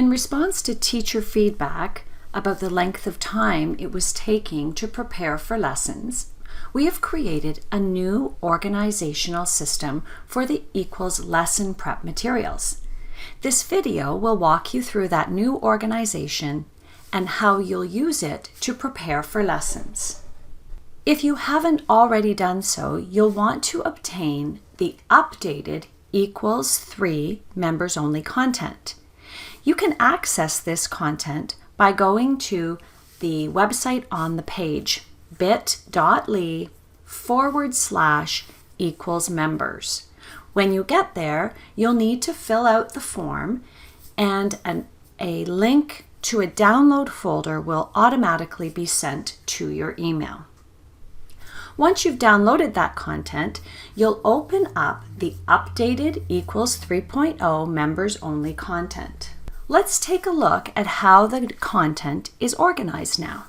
In response to teacher feedback about the length of time it was taking to prepare for lessons, we have created a new organizational system for the Equals lesson prep materials. This video will walk you through that new organization and how you'll use it to prepare for lessons. If you haven't already done so, you'll want to obtain the updated Equals 3 members-only content. You can access this content by going to the website on the page, bit.ly/Equals members. When you get there, you'll need to fill out the form, and a link to a download folder will automatically be sent to your email. Once you've downloaded that content, you'll open up the updated Equals 3.0 members-only content. Let's take a look at how the content is organized now.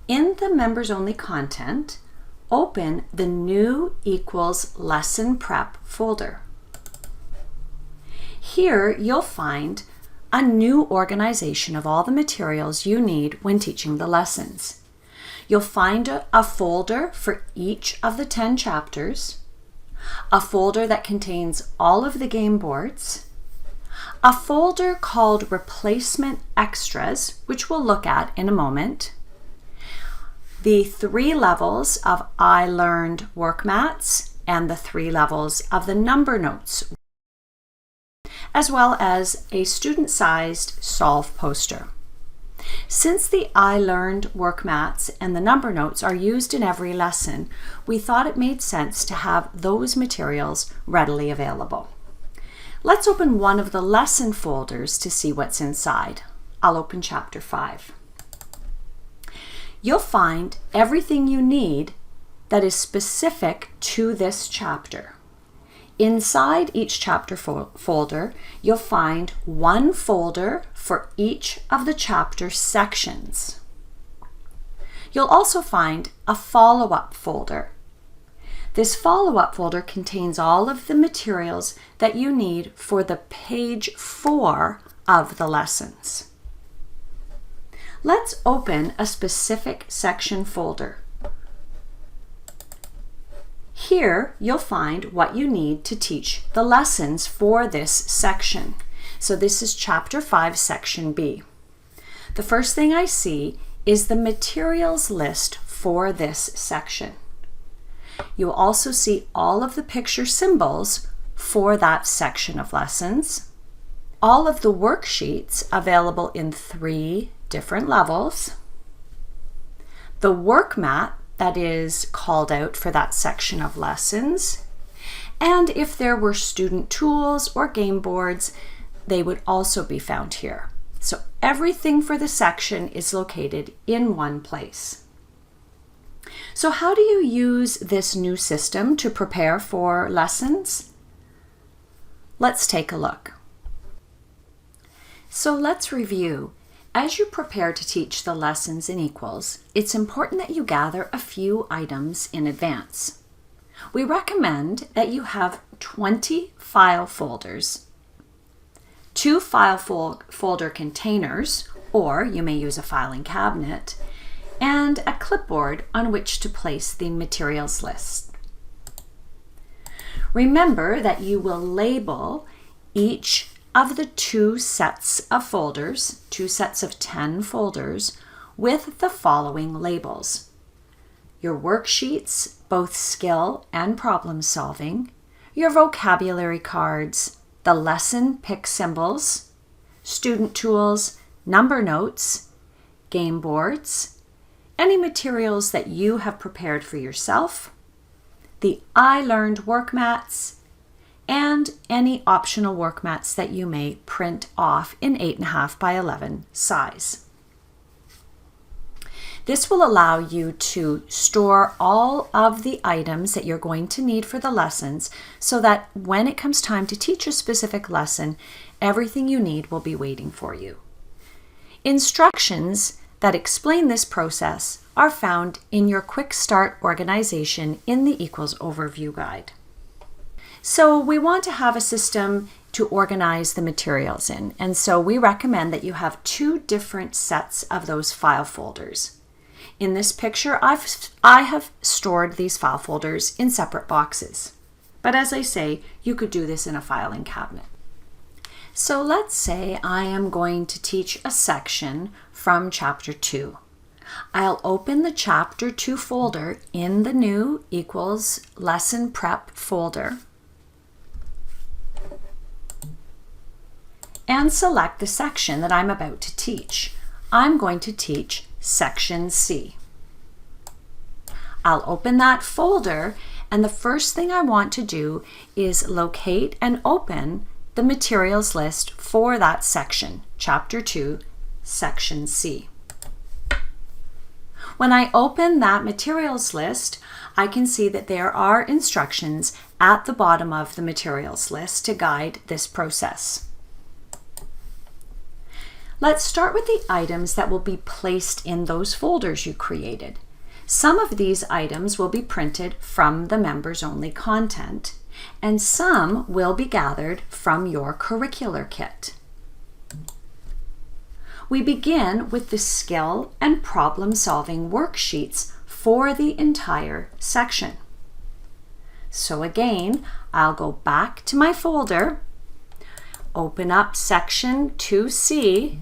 In the members-only content, open the new Equals lesson prep folder. Here you'll find a new organization of all the materials you need when teaching the lessons. You'll find a folder for each of the 10 chapters, a folder that contains all of the game boards, a folder called Replacement Extras, which we'll look at in a moment, the 3 levels of I Learned work mats, and the 3 levels of the number notes, as well as a student-sized solve poster. Since the I Learned work mats and the number notes are used in every lesson, we thought it made sense to have those materials readily available. Let's open one of the lesson folders to see what's inside. I'll open Chapter 5. You'll find everything you need that is specific to this chapter. Inside each chapter folder, you'll find one folder for each of the chapter sections. You'll also find a follow-up folder. This follow-up folder contains all of the materials that you need for the page 4 of the lessons. Let's open a specific section folder. Here you'll find what you need to teach the lessons for this section. So this is Chapter 5, Section B. The first thing I see is the materials list for this section. You'll also see all of the picture symbols for that section of lessons, all of the worksheets available in 3 different levels, the work mat that is called out for that section of lessons, and if there were student tools or game boards, they would also be found here. So everything for the section is located in one place. So how do you use this new system to prepare for lessons? Let's take a look. So let's review. As you prepare to teach the lessons in Equals, it's important that you gather a few items in advance. We recommend that you have 20 file folders, 2 file folder containers, or you may use a filing cabinet, and a clipboard on which to place the materials list. Remember that you will label each of the 2 sets of folders, 2 sets of 10 folders, with the following labels: your worksheets, both skill and problem solving, your vocabulary cards, the lesson pick symbols, student tools, number notes, game boards, any materials that you have prepared for yourself, the I Learned work mats, and any optional work mats that you may print off in 8.5 by 11 size. This will allow you to store all of the items that you're going to need for the lessons so that when it comes time to teach a specific lesson, everything you need will be waiting for you. Instructions that explain this process are found in your Quick Start organization in the Equals Overview Guide. So we want to have a system to organize the materials in, and so we recommend that you have 2 different sets of those file folders. In this picture, I have stored these file folders in separate boxes. But as I say, you could do this in a filing cabinet. So let's say I am going to teach a section from Chapter 2. I'll open the Chapter 2 folder in the new equals lesson prep folder and select the section that I'm about to teach. I'm going to teach Section C. I'll open that folder, and the first thing I want to do is locate and open the materials list for that section, Chapter 2, Section C. When I open that materials list, I can see that there are instructions at the bottom of the materials list to guide this process. Let's start with the items that will be placed in those folders you created. Some of these items will be printed from the members only content, and some will be gathered from your curricular kit. We begin with the skill and problem-solving worksheets for the entire section. So again, I'll go back to my folder, open up Section 2C,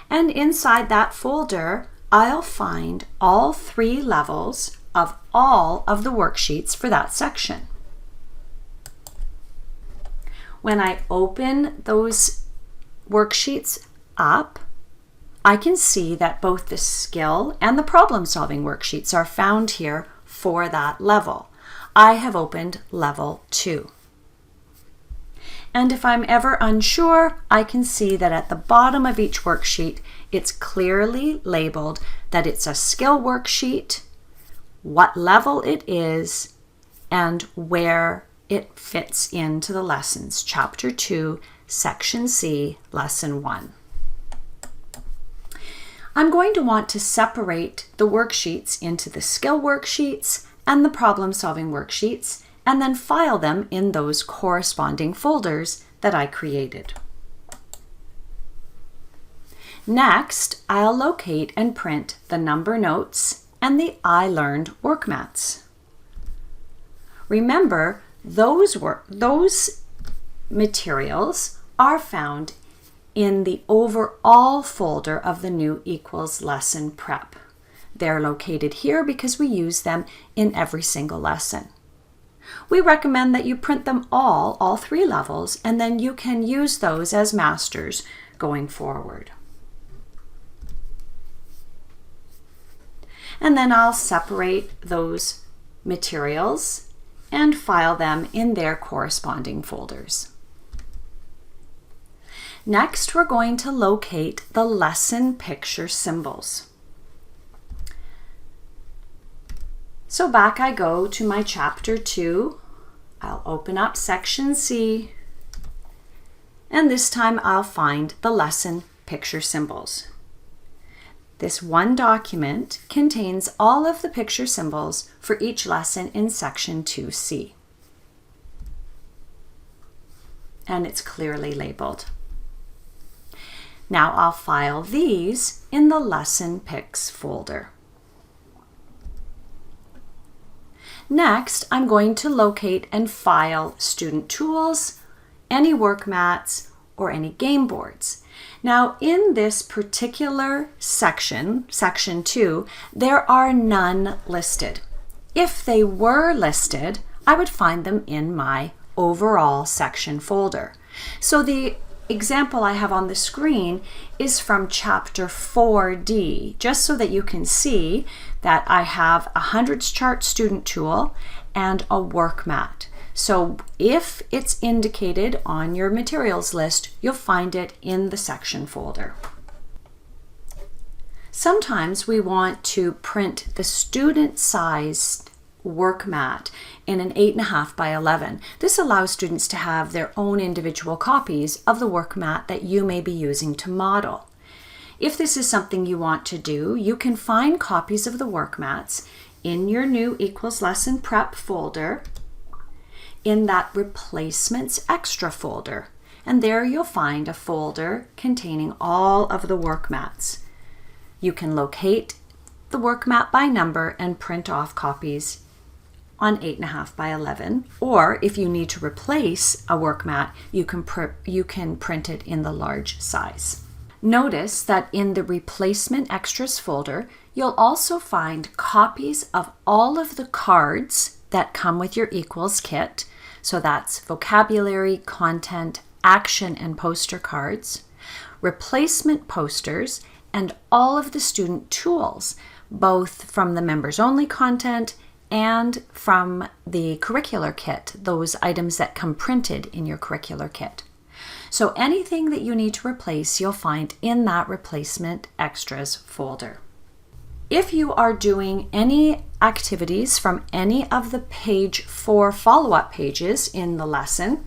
and inside that folder, I'll find all 3 levels of all of the worksheets for that section. When I open those worksheets up, I can see that both the skill and the problem-solving worksheets are found here for that level. I have opened level 2. And if I'm ever unsure, I can see that at the bottom of each worksheet, it's clearly labeled that it's a skill worksheet, what level it is, and where it fits into the lessons, Chapter 2, Section C, Lesson 1. I'm going to want to separate the worksheets into the skill worksheets and the problem-solving worksheets, and then file them in those corresponding folders that I created. Next, I'll locate and print the number notes and the I Learned work mats. Remember, those materials are found in the overall folder of the new equals lesson prep. They're located here because we use them in every single lesson. We recommend that you print them all 3 levels, and then you can use those as masters going forward. And then I'll separate those materials and file them in their corresponding folders. Next, we're going to locate the lesson picture symbols. So back I go to my Chapter 2. I'll open up Section C, and this time I'll find the lesson picture symbols. This one document contains all of the picture symbols for each lesson in Section 2C. And it's clearly labeled. Now I'll file these in the Lesson Pics folder. Next, I'm going to locate and file student tools, any work mats, or any game boards. Now, in this particular section, Section 2, there are none listed. If they were listed, I would find them in my overall section folder. So the example I have on the screen is from Chapter 4D, just so that you can see that I have a hundreds chart student tool and a work mat. So if it's indicated on your materials list, you'll find it in the section folder. Sometimes we want to print the student-sized work mat in an 8.5 by 11. This allows students to have their own individual copies of the work mat that you may be using to model. If this is something you want to do, you can find copies of the work mats in your new equals lesson prep folder in that Replacements Extra folder. And there you'll find a folder containing all of the work mats. You can locate the work mat by number and print off copies on 8.5 by 11, or if you need to replace a work mat, you can print it in the large size. Notice that in the Replacement Extras folder, you'll also find copies of all of the cards that come with your Equals kit. So that's vocabulary, content, action, and poster cards, replacement posters, and all of the student tools, both from the members only content and from the curricular kit, those items that come printed in your curricular kit. So anything that you need to replace, you'll find in that Replacement Extras folder. If you are doing any activities from any of the page 4 follow-up pages in the lesson,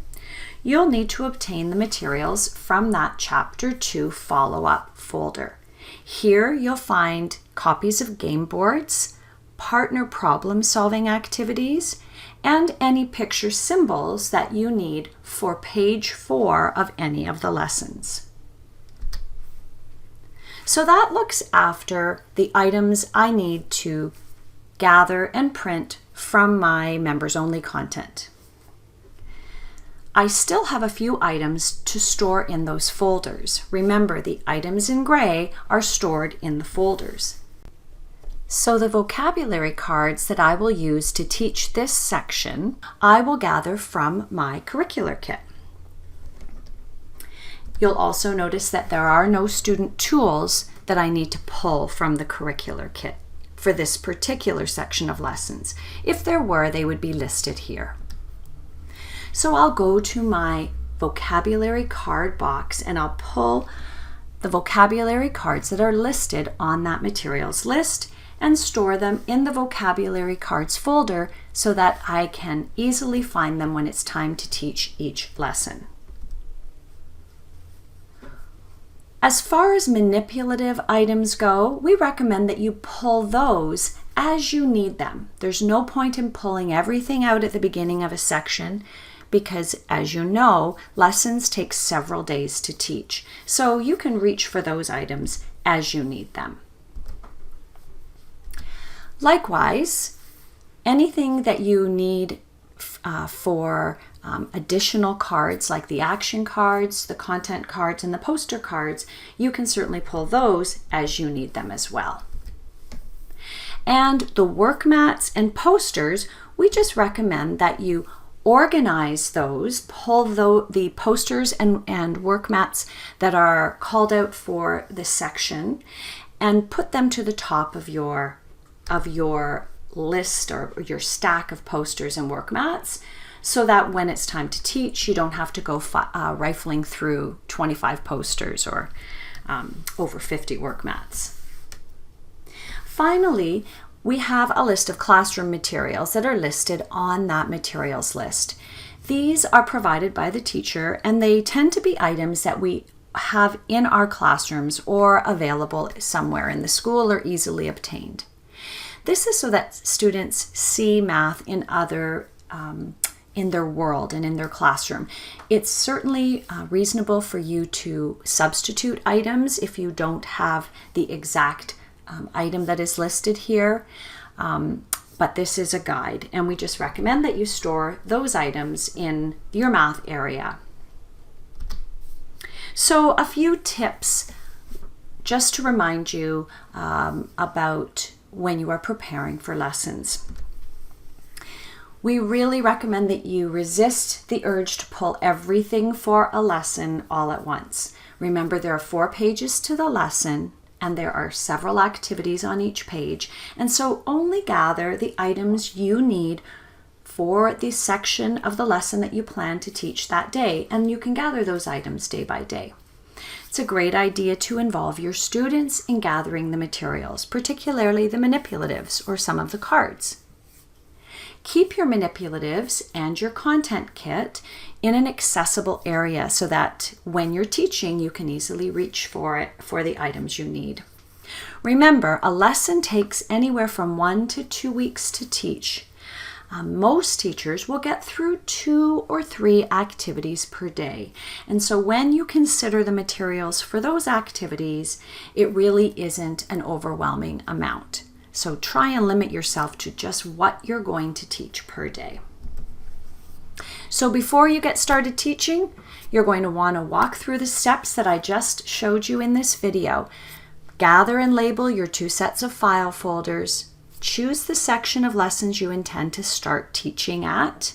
you'll need to obtain the materials from that Chapter 2 follow-up folder. Here you'll find copies of game boards, partner problem-solving activities, and any picture symbols that you need for page 4 of any of the lessons. So that looks after the items I need to gather and print from my members-only content. I still have a few items to store in those folders. Remember, the items in gray are stored in the folders. So the vocabulary cards that I will use to teach this section, I will gather from my curricular kit. You'll also notice that there are no student tools that I need to pull from the curricular kit for this particular section of lessons. If there were, they would be listed here. So I'll go to my vocabulary card box and I'll pull the vocabulary cards that are listed on that materials list and store them in the vocabulary cards folder so that I can easily find them when it's time to teach each lesson. As far as manipulative items go, we recommend that you pull those as you need them. There's no point in pulling everything out at the beginning of a section because, as you know, lessons take several days to teach. So you can reach for those items as you need them. Likewise, anything that you need for additional cards like the action cards, the content cards, and the poster cards, you can certainly pull those as you need them as well. And the work mats and posters, we just recommend that you organize those, pull the posters and work mats that are called out for this section and put them to the top of your list or your stack of posters and work mats so that when it's time to teach, you don't have to go rifling through 25 posters or over 50 work mats. Finally, we have a list of classroom materials that are listed on that materials list. These are provided by the teacher and they tend to be items that we have in our classrooms or available somewhere in the school or easily obtained. This is so that students see math in their world and in their classroom. It's certainly reasonable for you to substitute items if you don't have the exact item that is listed here. But this is a guide, and we just recommend that you store those items in your math area. So a few tips just to remind you about when you are preparing for lessons. We really recommend that you resist the urge to pull everything for a lesson all at once. Remember, there are 4 pages to the lesson and there are several activities on each page, and so only gather the items you need for the section of the lesson that you plan to teach that day, and you can gather those items day by day. It's a great idea to involve your students in gathering the materials, particularly the manipulatives or some of the cards. Keep your manipulatives and your content kit in an accessible area so that when you're teaching, you can easily reach for the items you need. Remember, a lesson takes anywhere from 1 to 2 weeks to teach. Most teachers will get through 2 or 3 activities per day. And so when you consider the materials for those activities, it really isn't an overwhelming amount. So try and limit yourself to just what you're going to teach per day. So before you get started teaching, you're going to want to walk through the steps that I just showed you in this video. Gather and label your 2 sets of file folders. Choose the section of lessons you intend to start teaching at.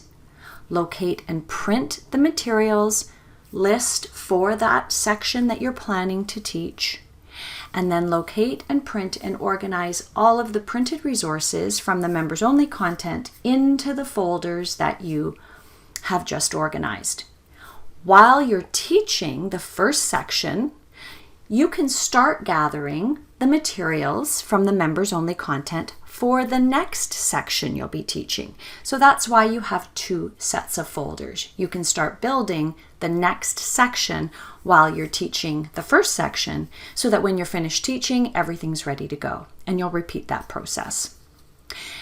Locate and print the materials list for that section that you're planning to teach. And then locate and print and organize all of the printed resources from the members only content into the folders that you have just organized. While you're teaching the first section, you can start gathering the materials from the members only content for the next section you'll be teaching. So that's why you have 2 sets of folders. You can start building the next section while you're teaching the first section so that when you're finished teaching, everything's ready to go. And you'll repeat that process.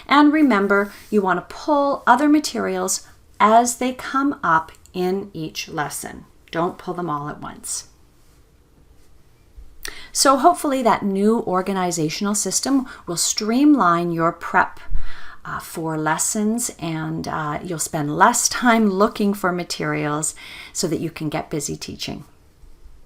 And remember, you want to pull other materials as they come up in each lesson. Don't pull them all at once. So hopefully that new organizational system will streamline your prep for lessons, and you'll spend less time looking for materials so that you can get busy teaching.